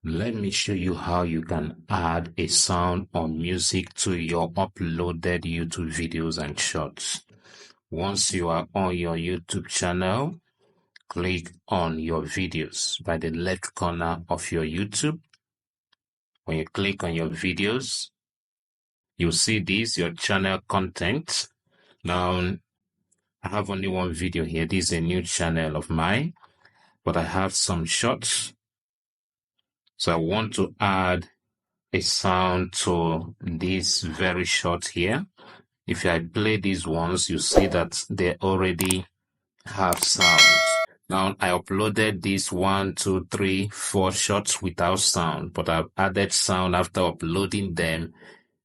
Let me show you how you can add a sound or music to your uploaded YouTube videos and shorts. Once you are on your YouTube channel, click on your videos by the left corner of your YouTube. When you click on your videos, you'll see this, your channel content. Now, I have only one video here. This is a new channel of mine, but I have some shorts. So I want to add a sound to this very short here. If I play these ones, you see that they already have sounds. Now I uploaded these 1, 2, 3, 4 shots without sound, but I've added sound after uploading them.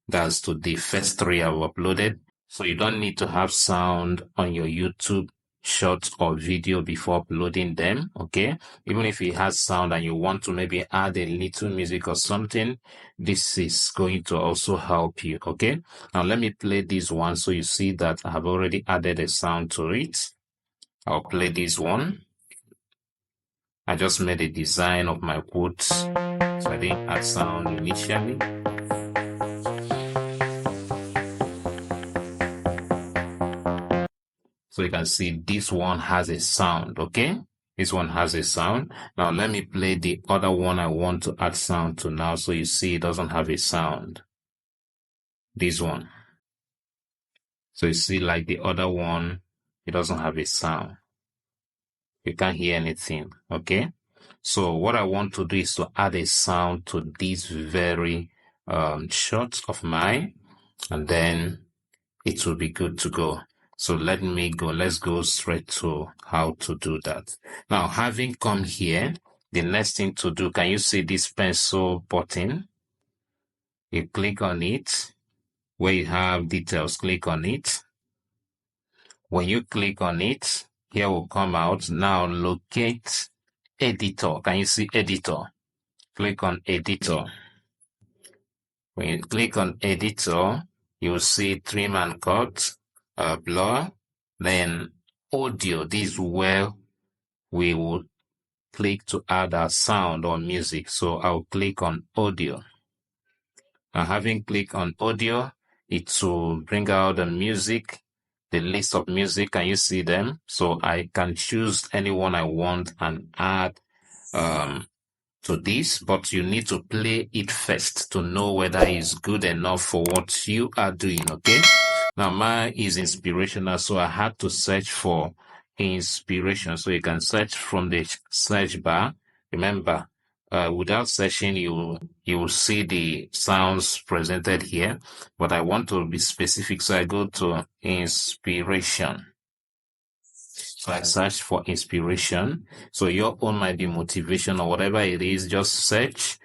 That's to the first 3 I've uploaded. So you don't need to have sound on your YouTube short or video before uploading them, okay? Even if it has sound and you want to maybe add a little music or something, this is going to also help you, okay? Now let me play this one so you see that I have already added a sound to it. I'll play this one. I just made a design of my quotes, so I didn't add sound initially. So you can see this one has a sound, okay? This one has a sound. Now let me play the other one I want to add sound to now so you see it doesn't have a sound. This one. So you see like the other one, it doesn't have a sound. You can't hear anything, okay? So what I want to do is to add a sound to this very shot of mine, and then it will be good to go. So let's go straight to how to do that. Now, having come here, the next thing to do, can you see this pencil button? You click on it. Where you have details, click on it. When you click on it, here will come out. Now locate editor. Can you see editor? Click on editor. When you click on editor, you'll see trim and cut, blur, then audio. This is where we will click to add our sound or music. So I'll click on audio. Now having clicked on audio, it will bring out the music, the list of music. Can you see them? So I can choose any one I want and add to this, but you need to play it first to know whether it's good enough for what you are doing, okay? Now mine is inspirational, so I had to search for inspiration. So you can search from the search bar. Remember, without searching, you will see the sounds presented here, but I want to be specific, so I go to inspiration. So I search for inspiration. So your own might be motivation or whatever it is, just search.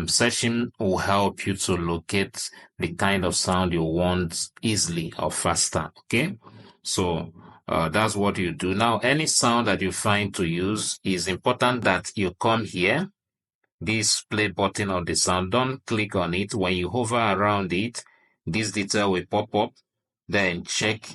Searching will help you to locate the kind of sound you want easily or faster, okay? So that's what you do. Now, any sound that you find to use, is important that you come here, this play button of the sound. Don't click on it. When you hover around it, this detail will pop up. Then check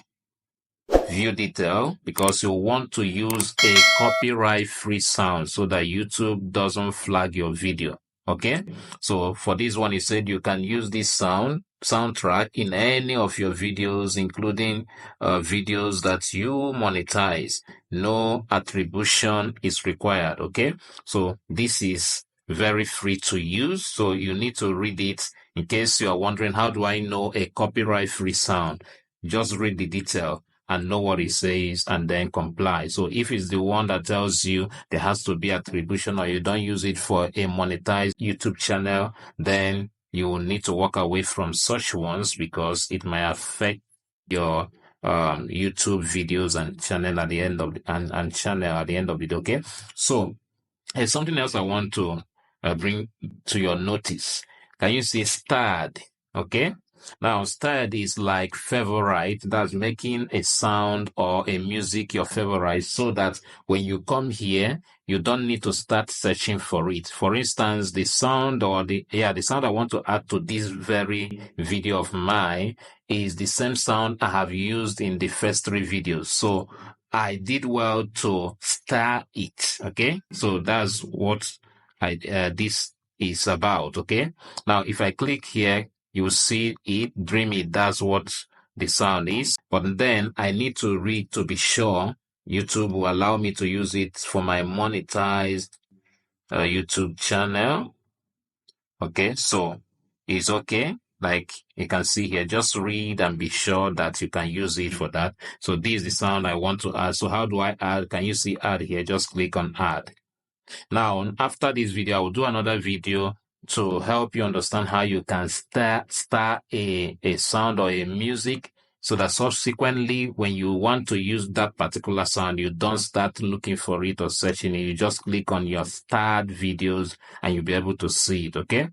view detail, because you want to use a copyright-free sound so that YouTube doesn't flag your video. Okay, so for this one, it said you can use this soundtrack in any of your videos, including videos that you monetize. No attribution is required. Okay, so this is very free to use, so you need to read it. In case you are wondering, how do I know a copyright-free sound? Just read the detail and know what it says and then comply. So if it's the one that tells you there has to be attribution or you don't use it for a monetized YouTube channel, then you will need to walk away from such ones, because it might affect your YouTube videos and channel at the end of and channel at the end of it. Okay, so there's something else I want to bring to your notice. Can you see starred? Okay, now starred is like favorite. That's making a sound or a music your favorite, so that when you come here, you don't need to start searching for it. For instance, the sound or the sound I want to add to this very video of mine is the same sound I have used in the first 3 videos. So I did well to star it. Okay, so that's what this is about. Okay, now if I click here, you see it, Dream It, that's what the sound is. But then I need to read to be sure YouTube will allow me to use it for my monetized YouTube channel. Okay, so it's okay. Like you can see here, just read and be sure that you can use it for that. So this is the sound I want to add. So how do I add? Can you see add here? Just click on add. Now, after this video, I will do another video to help you understand how you can start a sound or a music, so that subsequently, when you want to use that particular sound, you don't start looking for it or searching it. You just click on your start videos and you'll be able to see it, okay?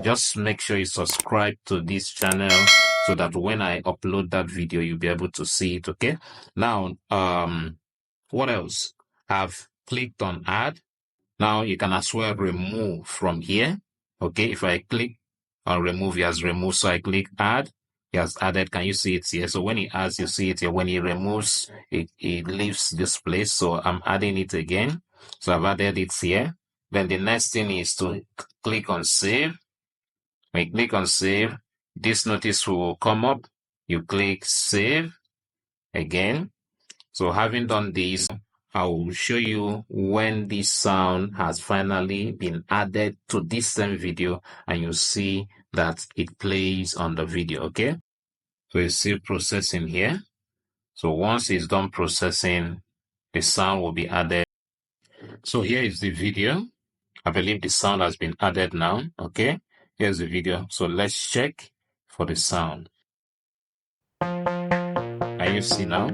Just make sure you subscribe to this channel so that when I upload that video, you'll be able to see it, okay? Now, what else? I've clicked on add. Now you can as well remove from here. Okay, if I click on remove, he has removed. So I click add, he has added. Can you see it here? So when he adds, you see it here. When he removes, it leaves this place. So I'm adding it again. So I've added it here. Then the next thing is to click on save. When you click on save, this notice will come up. You click save again. So having done this, I will show you when this sound has finally been added to this same video, and you see that it plays on the video, okay? So it's still processing here. So once it's done processing, the sound will be added. So here is the video. I believe the sound has been added now, okay? Here's the video. So let's check for the sound. Can you see now?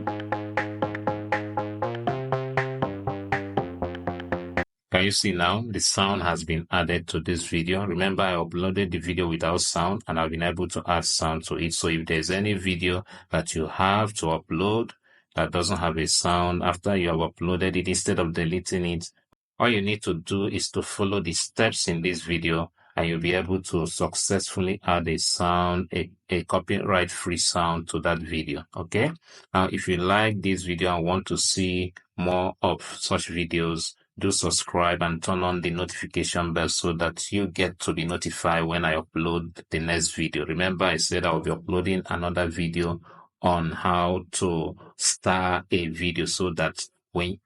Can you see now? The sound has been added to this video. Remember, I uploaded the video without sound, and I've been able to add sound to it. So if there's any video that you have to upload that doesn't have a sound, after you have uploaded it, instead of deleting it, all you need to do is to follow the steps in this video, and you'll be able to successfully add a sound, a copyright-free sound to that video, okay? Now, if you like this video and want to see more of such videos, do subscribe and turn on the notification bell so that you get to be notified when I upload the next video. Remember, I said I will be uploading another video on how to start a video, so that when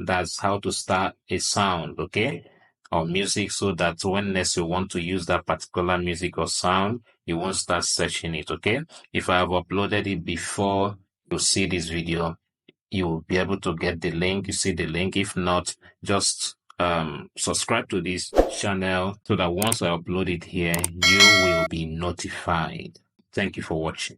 that's how to start a sound, okay, or music, so that when next you want to use that particular music or sound, you won't start searching it, okay? If I have uploaded it before you see this video, you will be able to get the link. You see the link. If not, just subscribe to this channel so that once I upload it here, you will be notified. Thank you for watching.